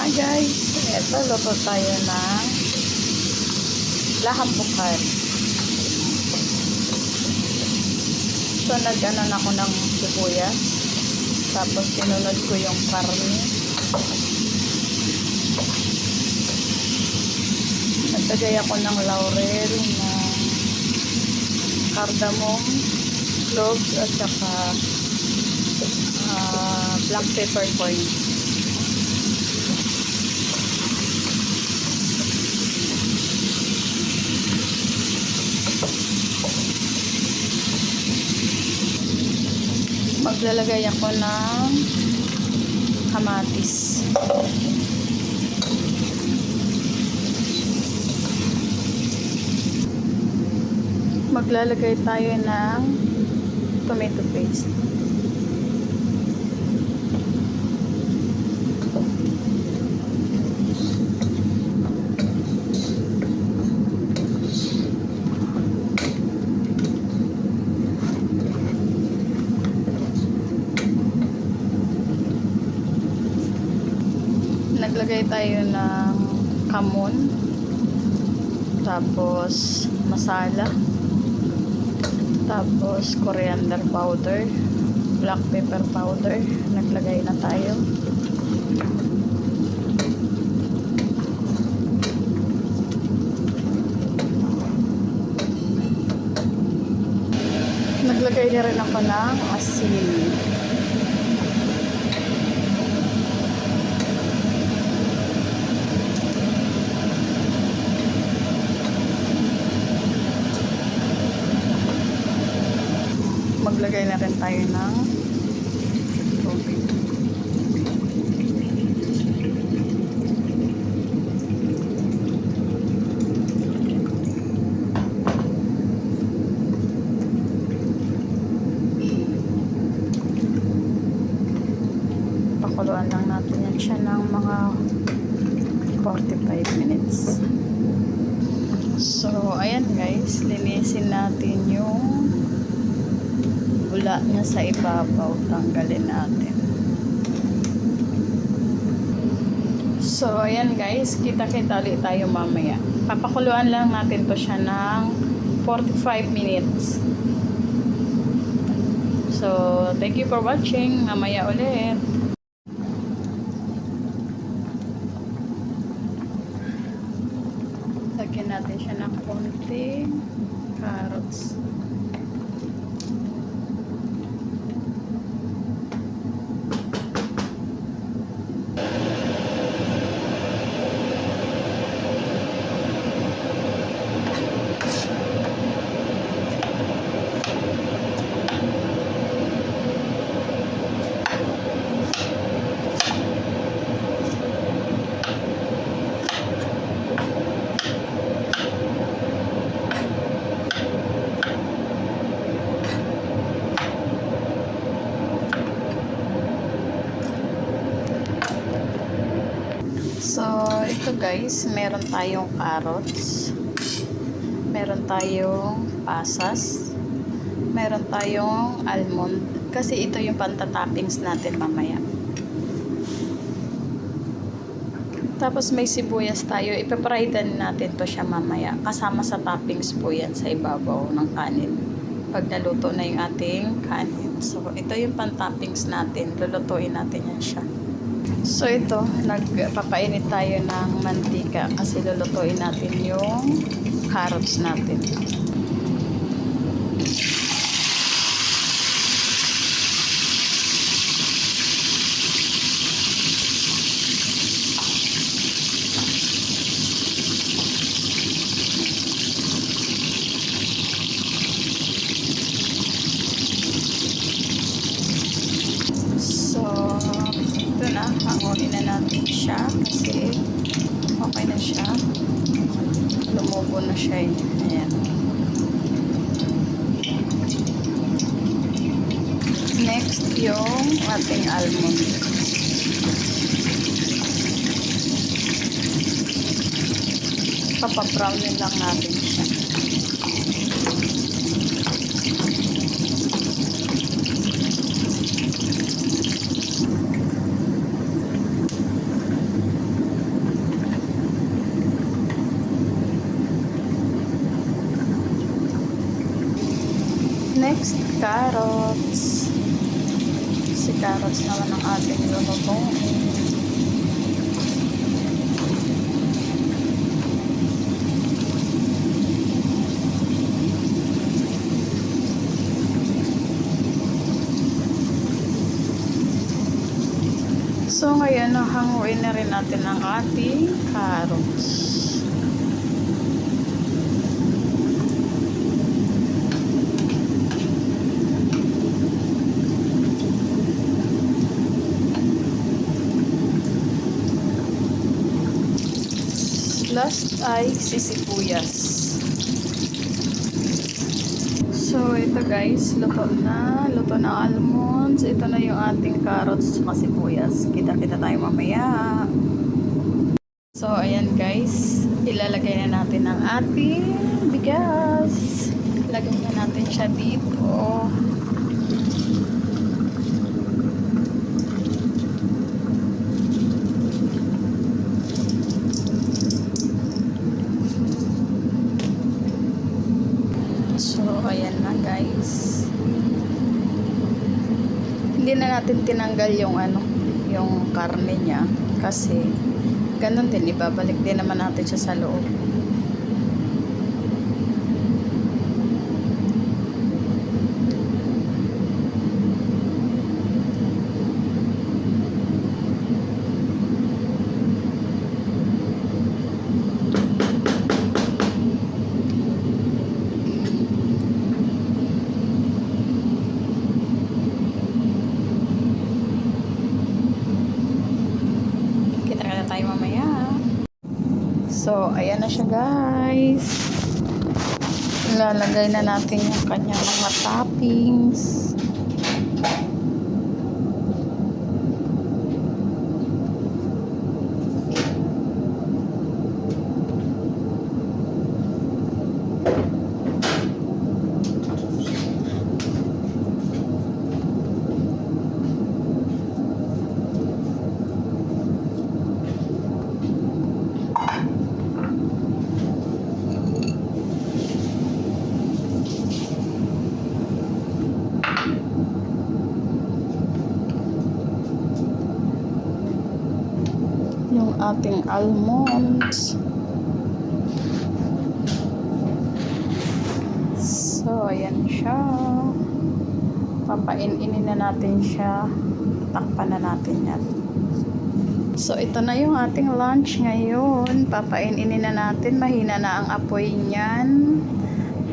Hi guys, eto luto tayo ng laham bukan. So nag-ano na ako ng sibuyas, tapos sinunod ko yung karne. Nagtagay ako ng laurel, ng cardamom, cloves at saka black peppercorn. Maglalagay ako ng kamatis. Maglalagay tayo ng tomato paste. Naglagay tayo ng kamon, tapos masala, tapos coriander powder, black pepper powder. Naglagay na tayo. Naglagay na rin ako ng asin. Maglagay na rin tayo ng tubig. Pakuluan lang natin yan siya ng mga 45 minutes. So, ayan guys, linisin natin yung bula niya sa ibabaw, tanggalin natin. So ayan guys, kita-kita ulit tayo mamaya. Papakuluan lang natin to siya ng 45 minutes. So thank you for watching, mamaya ulit. Lagyan natin siya ng konting carrots. So, ito guys, meron tayong carrots, meron tayong pasas, meron tayong almond, kasi ito yung pantatoppings natin mamaya. Tapos may sibuyas tayo, ipapraitan natin to siya mamaya, kasama sa toppings po yan sa ibabaw ng kanin, pag naluto na yung ating kanin. So, ito yung pantoppings natin, lulutuin natin yan siya. So ito, nagpapainit tayo ng mantika kasi lulutuin natin yung carrots natin. Hangunin na natin siya kasi okay na siya, lumubo na siya. Ayan. Next yung ating almond. Papabrownin lang natin siya. Next, carrots. Si carrots naman ang ating lulutuin. So, ngayon, hanguin na rin natin ang ating carrots. Last ay sisibuyas. So, ito guys, luto na almonds. Ito na yung ating carrots at sibuyas. Kita-kita tayo mamaya. So, ayan guys, ilalagay na natin ang ating bigas. Lagay na natin siya dito. So, ayan na guys. Hindi na natin tinanggal yung yung karne niya kasi ganun din, ibabalik din naman natin siya sa loob. Kita-kita tayo mamaya. So, ayan na siya guys. Ilalagay na natin yung kanyang mga toppings. Yung ating almonds. So, ayan siya. Papain-inin na natin siya. Takpan na natin yan. So, ito na yung ating lunch ngayon. Papain-inin na natin. Mahina na ang apoy niyan.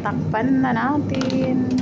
Takpan na natin.